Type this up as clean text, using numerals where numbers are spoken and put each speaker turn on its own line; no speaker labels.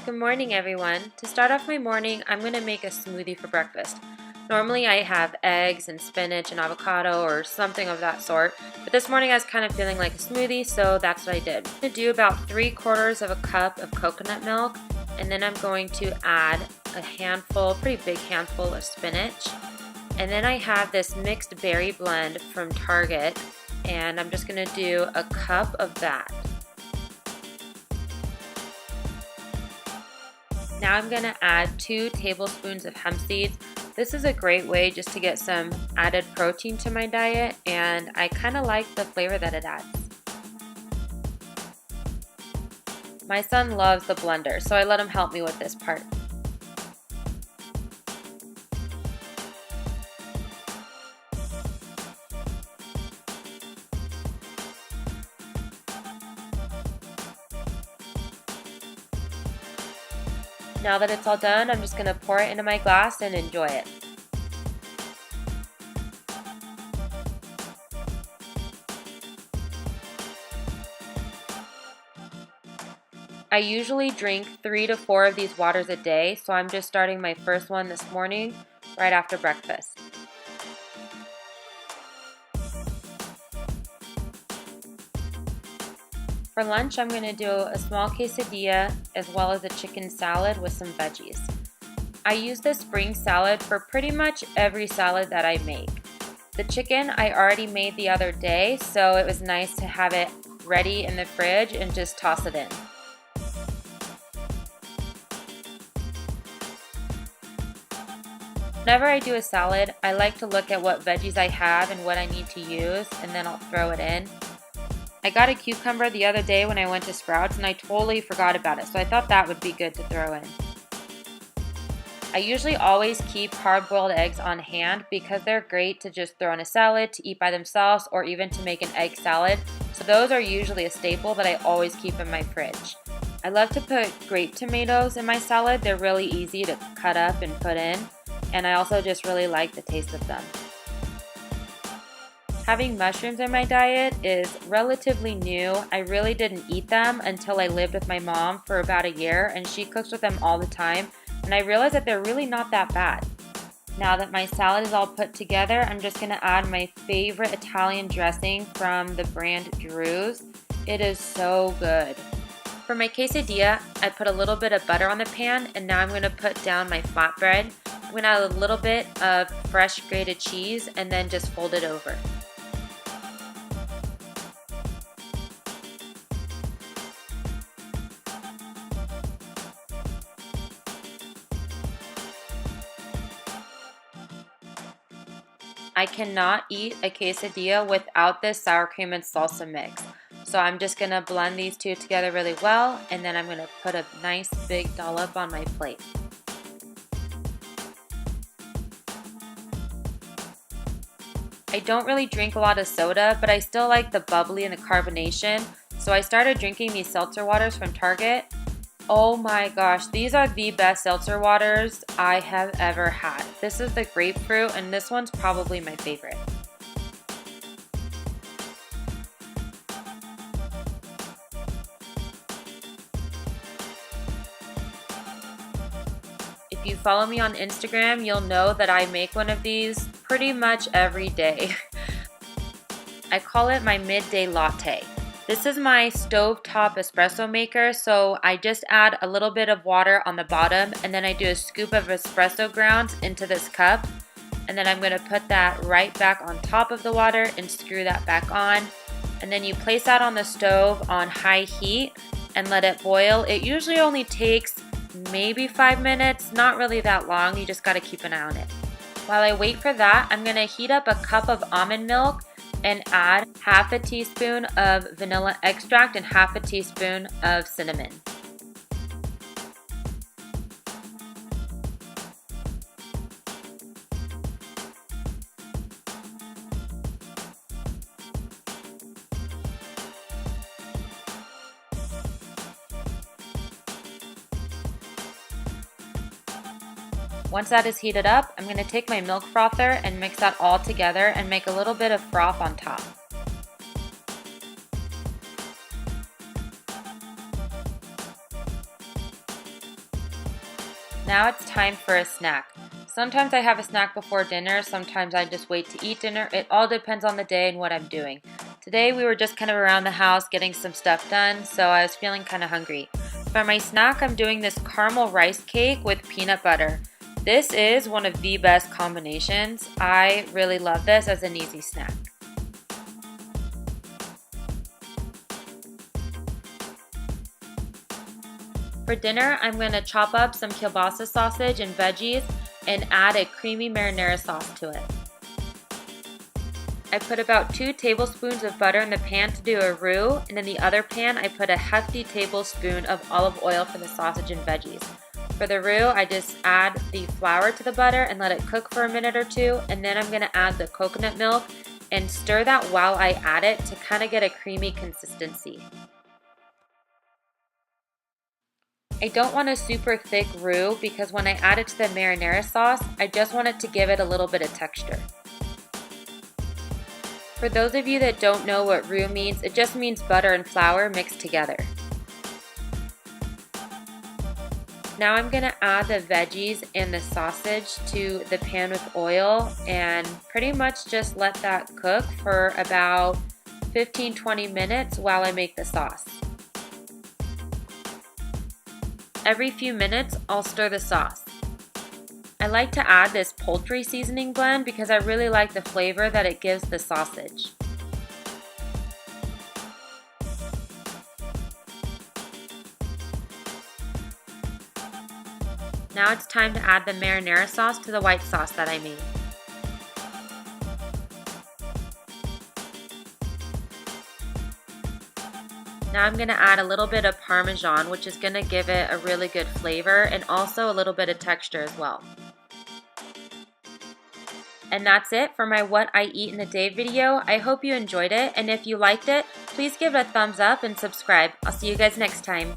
Good morning, everyone. To start off my morning, I'm going to make a smoothie for breakfast. Normally I have eggs and spinach and avocado or something of that sort, but this morning I was kind of feeling like a smoothie, so that's what I did. I'm going to do about 3/4 of a cup of coconut milk, and then I'm going to add a handful, pretty big handful of spinach. And then I have this mixed berry blend from Target, and I'm just going to do a cup of that. Now I'm going to add 2 tablespoons of hemp seeds. This is a great way just to get some added protein to my diet, and I kind of like the flavor that it adds. My son loves the blender, so I let him help me with this part. Now that it's all done, I'm just going to pour it into my glass and enjoy it. I usually drink 3 to 4 of these waters a day, so I'm just starting my first one this morning right after breakfast. For lunch, I'm going to do a small quesadilla as well as a chicken salad with some veggies. I use this spring salad for pretty much every salad that I make. The chicken I already made the other day, so it was nice to have it ready in the fridge and just toss it in. Whenever I do a salad, I like to look at what veggies I have and what I need to use, and then I'll throw it in. I got a cucumber the other day when I went to Sprouts and I totally forgot about it, so I thought that would be good to throw in. I usually always keep hard-boiled eggs on hand because they're great to just throw in a salad, to eat by themselves, or even to make an egg salad. So those are usually a staple that I always keep in my fridge. I love to put grape tomatoes in my salad. They're really easy to cut up and put in, and I also just really like the taste of them. Having mushrooms in my diet is relatively new. I really didn't eat them until I lived with my mom for about a year, and she cooks with them all the time, and I realized that they're really not that bad. Now that my salad is all put together, I'm just going to add my favorite Italian dressing from the brand Drew's. It is so good. For my quesadilla, I put a little bit of butter on the pan, and now I'm going to put down my flatbread. I'm going to add a little bit of fresh grated cheese and then just fold it over. I cannot eat a quesadilla without this sour cream and salsa mix. So I'm just going to blend these two together really well, and then I'm going to put a nice big dollop on my plate. I don't really drink a lot of soda, but I still like the bubbly and the carbonation. So I started drinking these seltzer waters from Target. Oh my gosh, these are the best seltzer waters I have ever had. This is the grapefruit, and this one's probably my favorite. If you follow me on Instagram, you'll know that I make one of these pretty much every day. I call it my midday latte. This is my stovetop espresso maker, so I just add a little bit of water on the bottom, and then I do a scoop of espresso grounds into this cup, and then I'm going to put that right back on top of the water and screw that back on, and then you place that on the stove on high heat and let it boil. It usually only takes maybe 5 minutes, not really that long. You just got to keep an eye on it. While I wait for that, I'm going to heat up a cup of almond milk and add half a teaspoon of vanilla extract and half a teaspoon of cinnamon. Once that is heated up, I'm going to take my milk frother and mix that all together and make a little bit of froth on top. Now it's time for a snack. Sometimes I have a snack before dinner, sometimes I just wait to eat dinner. It all depends on the day and what I'm doing. Today we were just kind of around the house getting some stuff done, so I was feeling kind of hungry. For my snack, I'm doing this caramel rice cake with peanut butter. This is one of the best combinations. I really love this as an easy snack. For dinner, I'm going to chop up some kielbasa sausage and veggies and add a creamy marinara sauce to it. I put about 2 tablespoons of butter in the pan to do a roux, and in the other pan I put a hefty tablespoon of olive oil for the sausage and veggies. For the roux, I just add the flour to the butter and let it cook for a minute or two, and then I'm going to add the coconut milk and stir that while I add it to kind of get a creamy consistency. I don't want a super thick roux because when I add it to the marinara sauce, I just want it to give it a little bit of texture. For those of you that don't know what roux means, it just means butter and flour mixed together. Now I'm going to add the veggies and the sausage to the pan with oil and pretty much just let that cook for about 15-20 minutes while I make the sauce. Every few minutes, I'll stir the sauce. I like to add this poultry seasoning blend because I really like the flavor that it gives the sausage. Now it's time to add the marinara sauce to the white sauce that I made. Now I'm going to add a little bit of Parmesan, which is going to give it a really good flavor and also a little bit of texture as well. And that's it for my What I Eat in a Day video. I hope you enjoyed it, and if you liked it, please give it a thumbs up and subscribe. I'll see you guys next time.